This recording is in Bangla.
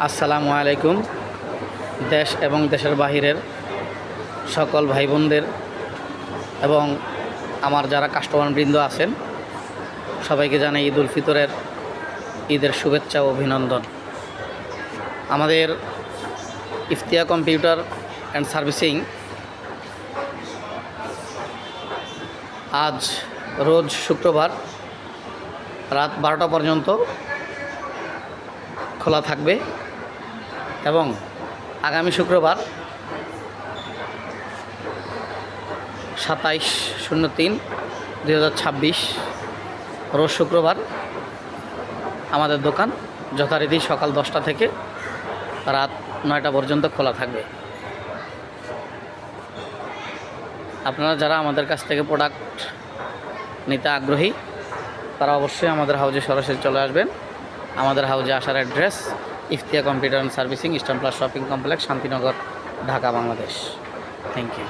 আসসালামু আলাইকুম। দেশ এবং দেশের বাহিরের সকল ভাই বোনদের এবং আমার যারা কাস্টমারবৃন্দ আছেন সবাইকে জানাই ঈদুল ফিতরের ঈদের শুভেচ্ছা ও অভিনন্দন। আমাদের ইফতিয়া কম্পিউটার অ্যান্ড সার্ভিসিং আজ রোজ শুক্রবার রাত 12টা পর্যন্ত খোলা থাকবে এবং আগামী শুক্রবার 27/03/2026 রোজ শুক্রবার আমাদের দোকান যথারীতি সকাল 10টা থেকে রাত 9টা পর্যন্ত খোলা থাকবে। আপনারা যারা আমাদের কাছ থেকে প্রোডাক্ট নিতে আগ্রহী তারা অবশ্যই আমাদের হাউজে সরাসরি চলে আসবেন। আমাদের হাউজে আসার address Iftia computer and servicing, Eastern Plus shopping complex, Shantinagar, Dhaka, Bangladesh. Thank you.